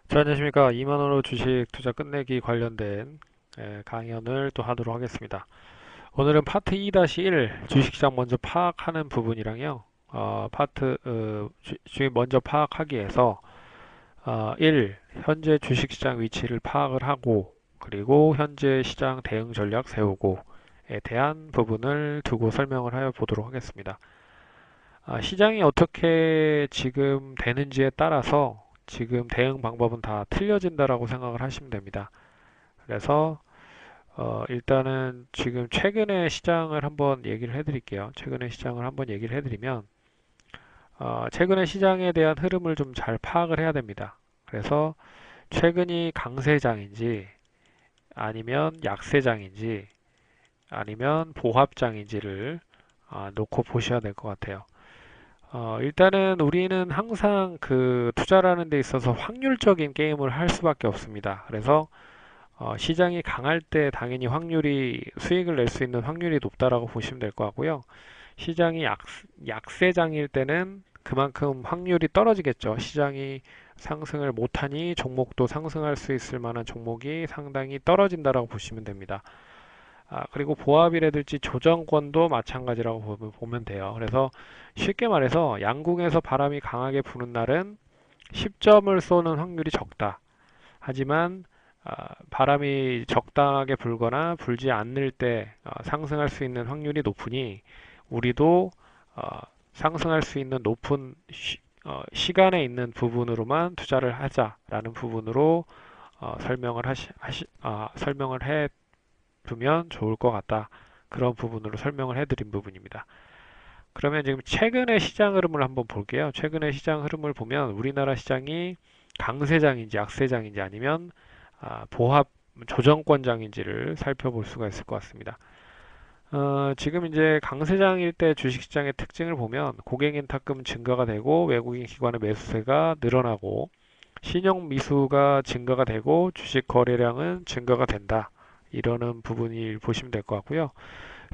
자, 안녕하십니까. 2만원으로 주식 투자 끝내기 관련된 강연을 또 하도록 하겠습니다. 오늘은 파트 2-1 주식시장 먼저 파악하는 부분이랑요. 주식 먼저 파악하기 위해서 1. 현재 주식시장 위치를 파악을 하고 그리고 현재 시장 대응 전략 세우고에 대한 부분을 두고 설명을 하여 보도록 하겠습니다. 시장이 어떻게 지금 되는지에 따라서 지금 대응 방법은 다 틀려진다라고 생각을 하시면 됩니다. 그래서 일단은 지금 최근의 시장을 한번 얘기를 해드릴게요. 최근의 시장을 한번 얘기를 해드리면 최근의 시장에 대한 흐름을 좀 잘 파악을 해야 됩니다. 그래서 최근이 강세장인지 아니면 약세장인지 아니면 보합장인지를 놓고 보셔야 될 것 같아요. 일단은 우리는 항상 그 투자라는 데 있어서 확률적인 게임을 할 수밖에 없습니다. 그래서 시장이 강할 때 당연히 수익을 낼 수 있는 확률이 높다라고 보시면 될 것 같고요. 시장이 약세장일 때는 그만큼 확률이 떨어지겠죠. 시장이 상승을 못하니 종목도 상승할 수 있을 만한 종목이 상당히 떨어진다라고 보시면 됩니다. 그리고 보합이라든지 조정권도 마찬가지라고 보면 돼요. 그래서 쉽게 말해서 양궁에서 바람이 강하게 부는 날은 10점을 쏘는 확률이 적다. 하지만 바람이 적당하게 불거나 불지 않을 때 상승할 수 있는 확률이 높으니 우리도 상승할 수 있는 높은 시간에 있는 부분으로만 투자를 하자라는 부분으로 설명을 해 두면 좋을 것 같다. 그런 부분으로 설명을 해드린 부분입니다. 그러면 지금 최근의 시장 흐름을 한번 볼게요. 최근의 시장 흐름을 보면 우리나라 시장이 강세장인지 약세장인지 아니면 보합 조정권장인지를 살펴볼 수가 있을 것 같습니다. 지금 이제 강세장일 때 주식시장의 특징을 보면 고객인 탁금 증가가 되고 외국인 기관의 매수세가 늘어나고 신용 미수가 증가가 되고 주식 거래량은 증가가 된다. 이러는 부분이 보시면 될 것 같고요.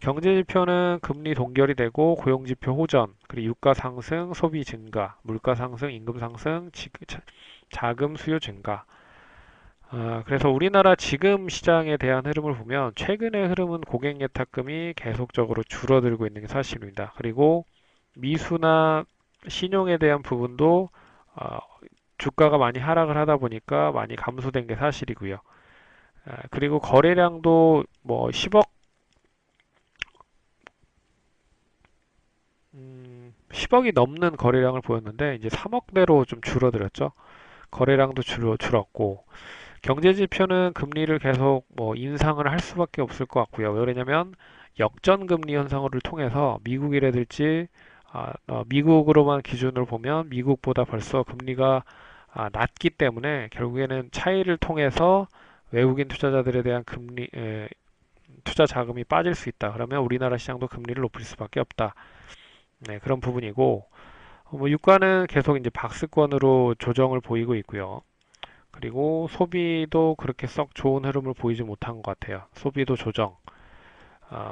경제지표는 금리 동결이 되고 고용지표 호전, 그리고 유가 상승, 소비 증가, 물가 상승, 임금 상승, 자금 수요 증가. 그래서 우리나라 지금 시장에 대한 흐름을 보면 최근의 흐름은 고객 예탁금이 계속적으로 줄어들고 있는 게 사실입니다. 그리고 미수나 신용에 대한 부분도 어, 주가가 많이 하락을 하다 보니까 많이 감소된 게 사실이고요. 그리고 거래량도 뭐 10억이 넘는 거래량을 보였는데 이제 3억대로 좀 줄어들었죠. 거래량도 줄었고 경제지표는 금리를 계속 뭐 인상을 할 수밖에 없을 것 같고요. 왜냐면 역전금리 현상을 통해서 미국이라든지 미국으로만 기준으로 보면 미국보다 벌써 금리가 낮기 때문에 결국에는 차이를 통해서 외국인 투자자들에 대한 투자 자금이 빠질 수 있다. 그러면 우리나라 시장도 금리를 높일 수밖에 없다. 네, 그런 부분이고 뭐 유가는 계속 이제 박스권으로 조정을 보이고 있고요. 그리고 소비도 그렇게 썩 좋은 흐름을 보이지 못한 것 같아요. 소비도 조정.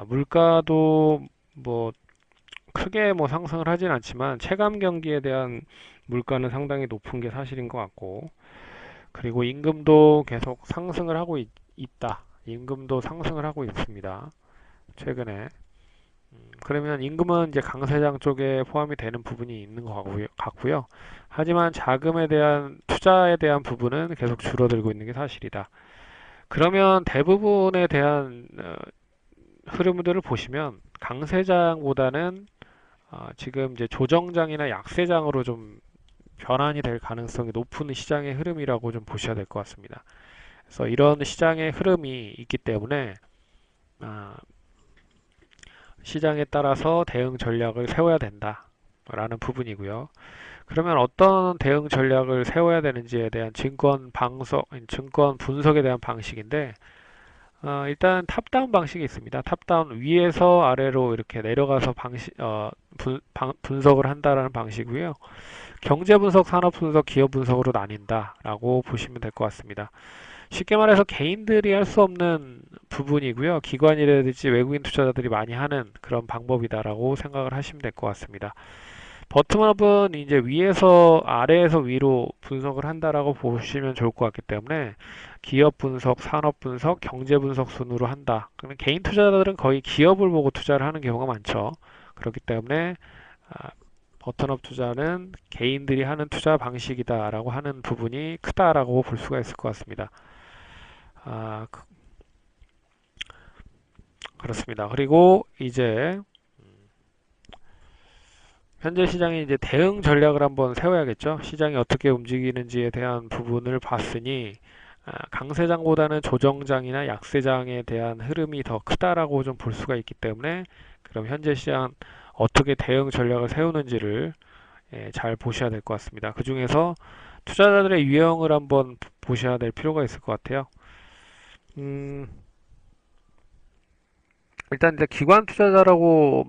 물가도 뭐 크게 뭐 상승을 하진 않지만 체감 경기에 대한 물가는 상당히 높은 게 사실인 것 같고 그리고 임금도 계속 상승을 하고 있다. 임금도 상승을 하고 있습니다. 최근에. 그러면 임금은 이제 강세장 쪽에 포함이 되는 부분이 있는 것 같고요. 하지만 자금에 대한 투자에 대한 부분은 계속 줄어들고 있는 게 사실이다. 그러면 대부분에 대한 흐름들을 보시면 강세장보다는 지금 이제 조정장이나 약세장으로 좀 변환이 될 가능성이 높은 시장의 흐름이라고 좀 보셔야 될 것 같습니다. 그래서 이런 시장의 흐름이 있기 때문에 아, 시장에 따라서 대응 전략을 세워야 된다라는 부분이고요. 그러면 어떤 대응 전략을 세워야 되는지에 대한 증권 분석에 대한 방식인데, 일단 탑다운 방식이 있습니다. 탑다운 위에서 아래로 이렇게 내려가서 분석을 한다라는 방식이고요. 경제 분석, 산업 분석, 기업 분석으로 나뉜다라고 보시면 될 것 같습니다. 쉽게 말해서 개인들이 할 수 없는 부분이고요. 기관이라든지 외국인 투자자들이 많이 하는 그런 방법이다라고 생각을 하시면 될 것 같습니다. 버텀업은 이제 위에서 아래에서 위로 분석을 한다라고 보시면 좋을 것 같기 때문에 기업 분석, 산업 분석, 경제 분석 순으로 한다. 그러면 개인 투자자들은 거의 기업을 보고 투자를 하는 경우가 많죠. 그렇기 때문에 아, 버텀업 투자는 개인들이 하는 투자 방식이다라고 하는 부분이 크다라고 볼 수가 있을 것 같습니다. 아, 그렇습니다. 그리고 이제 현재 시장이 이제 대응 전략을 한번 세워야겠죠. 시장이 어떻게 움직이는지에 대한 부분을 봤으니 강세장보다는 조정장이나 약세장에 대한 흐름이 더 크다라고 좀 볼 수가 있기 때문에 그럼 현재 시장 어떻게 대응 전략을 세우는지를 잘 보셔야 될 것 같습니다. 그 중에서 투자자들의 유형을 한번 보셔야 될 필요가 있을 것 같아요. 음, 일단 이제 기관 투자자라고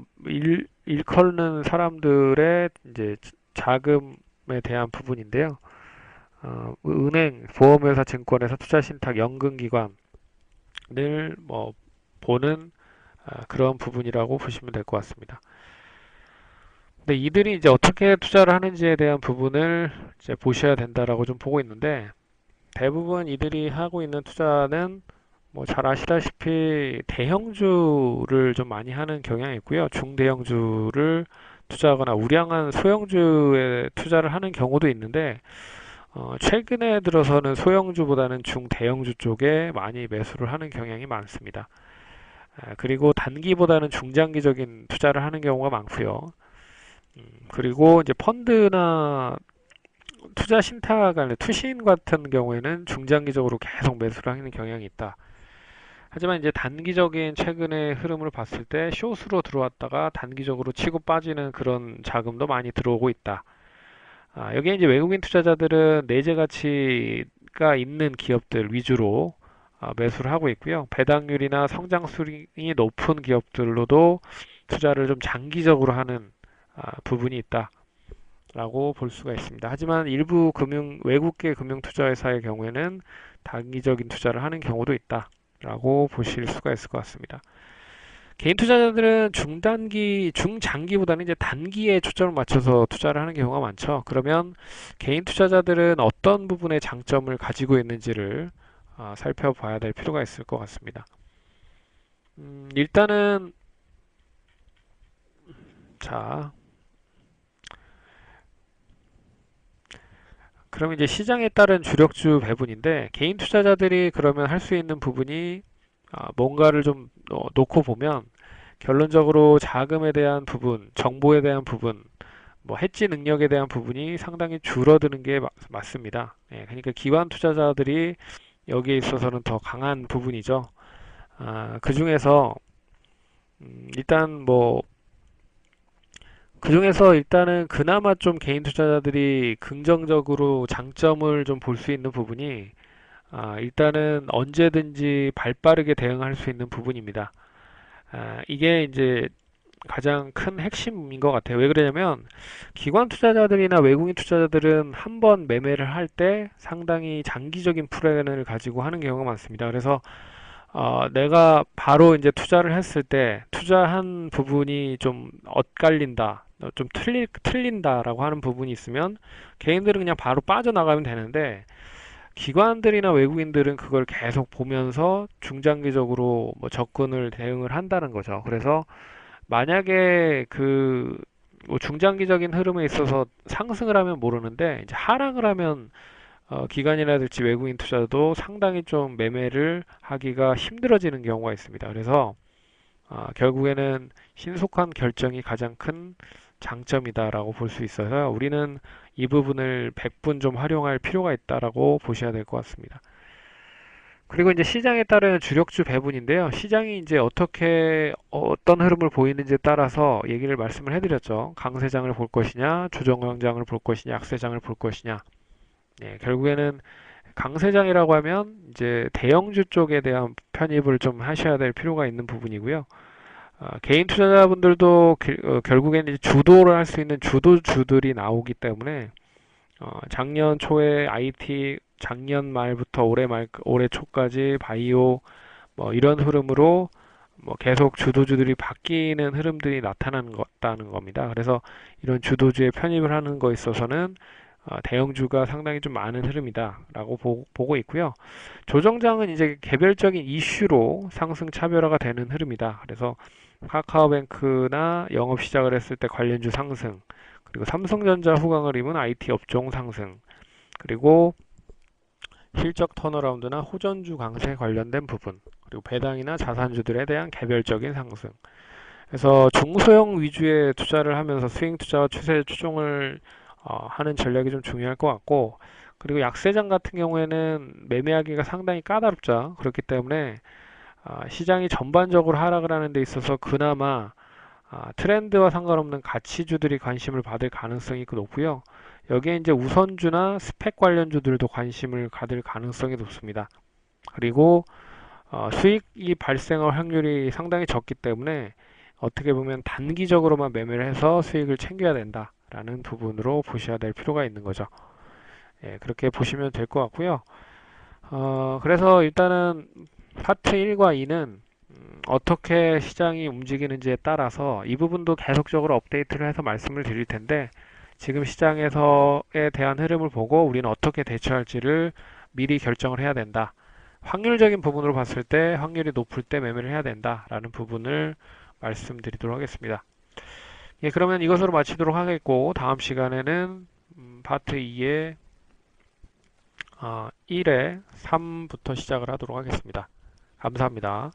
일컫는 사람들의 이제 자금에 대한 부분인데요. 은행, 보험회사, 증권회사, 투자신탁, 연금기관을 뭐 보는 그런 부분이라고 보시면 될 것 같습니다. 근데 이들이 이제 어떻게 투자를 하는지에 대한 부분을 이제 보셔야 된다라고 좀 보고 있는데 대부분 이들이 하고 있는 투자는 뭐 잘 아시다시피 대형주를 좀 많이 하는 경향이 있고요. 중대형주를 투자하거나 우량한 소형주에 투자를 하는 경우도 있는데 최근에 들어서는 소형주보다는 중대형주 쪽에 많이 매수를 하는 경향이 많습니다. 그리고 단기보다는 중장기적인 투자를 하는 경우가 많고요. 그리고 이제 펀드나 투자 신탁 아니 투신 같은 경우에는 중장기적으로 계속 매수를 하는 경향이 있다. 하지만 이제 단기적인 최근의 흐름을 봤을 때 숏으로 들어왔다가 단기적으로 치고 빠지는 그런 자금도 많이 들어오고 있다. 여기에 이제 외국인 투자자들은 내재 가치가 있는 기업들 위주로 매수를 하고 있고요. 배당률이나 성장성이 높은 기업들로도 투자를 좀 장기적으로 하는 부분이 있다라고 볼 수가 있습니다. 하지만 일부 외국계 금융 투자회사의 경우에는 단기적인 투자를 하는 경우도 있다라고 보실 수가 있을 것 같습니다. 개인 투자자들은 중장기보다는 이제 단기에 초점을 맞춰서 투자를 하는 경우가 많죠. 그러면 개인 투자자들은 어떤 부분에 장점을 가지고 있는지를 살펴봐야 될 필요가 있을 것 같습니다. 일단은 자, 그럼 이제 시장에 따른 주력주 배분인데 개인 투자자들이 그러면 할 수 있는 부분이 뭔가를 좀 놓고 보면 결론적으로 자금에 대한 부분, 정보에 대한 부분, 뭐 해지 능력에 대한 부분이 상당히 줄어드는 게 맞습니다. 그러니까 기관 투자자들이 여기에 있어서는 더 강한 부분이죠. 그 중에서 일단 뭐 그 중에서 일단은 그나마 좀 개인 투자자들이 긍정적으로 장점을 좀 볼 수 있는 부분이 일단은 언제든지 발빠르게 대응할 수 있는 부분입니다. 이게 이제 가장 큰 핵심인 것 같아요. 왜 그러냐면 기관 투자자들이나 외국인 투자자들은 한번 매매를 할 때 상당히 장기적인 플랜을 가지고 하는 경우가 많습니다. 그래서 내가 바로 이제 투자를 했을 때 투자한 부분이 좀 엇갈린다, 좀 틀린다라고 하는 부분이 있으면 개인들은 그냥 바로 빠져나가면 되는데 기관들이나 외국인들은 그걸 계속 보면서 중장기적으로 뭐 접근을 대응을 한다는 거죠. 그래서 만약에 뭐 중장기적인 흐름에 있어서 상승을 하면 모르는데 이제 하락을 하면 기관이라든지 외국인 투자도 상당히 좀 매매를 하기가 힘들어지는 경우가 있습니다. 그래서 결국에는 신속한 결정이 가장 큰 장점이다라고 볼 수 있어서 우리는 이 부분을 100분 좀 활용할 필요가 있다라고 보셔야 될 것 같습니다. 그리고 이제 시장에 따른 주력주 배분인데요. 시장이 이제 어떤 흐름을 보이는지에 따라서 얘기를 말씀을 해드렸죠. 강세장을 볼 것이냐, 조정장을 볼 것이냐, 약세장을 볼 것이냐. 결국에는 강세장이라고 하면 이제 대형주 쪽에 대한 편입을 좀 하셔야 될 필요가 있는 부분이고요. 개인 투자자분들도 결국에는 이제 주도를 할 수 있는 주도주들이 나오기 때문에 작년 초에 IT, 작년 말부터 올해 초까지 바이오 뭐 이런 흐름으로 뭐 계속 주도주들이 바뀌는 흐름들이 나타나는 것다는 겁니다. 그래서 이런 주도주에 편입을 하는 거에 있어서는 대형주가 상당히 좀 많은 흐름이다라고 보고 있고요. 조정장은 이제 개별적인 이슈로 상승 차별화가 되는 흐름이다. 그래서 카카오뱅크나 영업 시작을 했을 때 관련주 상승, 그리고 삼성전자 후광을 입은 IT 업종 상승, 그리고 실적 턴어라운드나 호전주 강세 관련된 부분, 그리고 배당이나 자산주들에 대한 개별적인 상승. 그래서 중소형 위주의 투자를 하면서 스윙 투자와 추세 추종을 하는 전략이 좀 중요할 것 같고, 그리고 약세장 같은 경우에는 매매하기가 상당히 까다롭죠. 그렇기 때문에 시장이 전반적으로 하락을 하는 데 있어서 그나마 트렌드와 상관없는 가치주들이 관심을 받을 가능성이 높고요. 여기에 이제 우선주나 스펙 관련주들도 관심을 가질 가능성이 높습니다. 그리고 수익이 발생할 확률이 상당히 적기 때문에 어떻게 보면 단기적으로만 매매를 해서 수익을 챙겨야 된다라는 부분으로 보셔야 될 필요가 있는 거죠. 예, 그렇게 보시면 될 것 같고요. 그래서 일단은 파트 1과 2는 어떻게 시장이 움직이는지에 따라서 이 부분도 계속적으로 업데이트를 해서 말씀을 드릴 텐데, 지금 시장에서에 대한 흐름을 보고 우리는 어떻게 대처할지를 미리 결정을 해야 된다. 확률적인 부분으로 봤을 때 확률이 높을 때 매매를 해야 된다라는 부분을 말씀드리도록 하겠습니다. 예, 그러면 이것으로 마치도록 하겠고, 다음 시간에는 파트 2의 1에 3부터 시작을 하도록 하겠습니다. 감사합니다.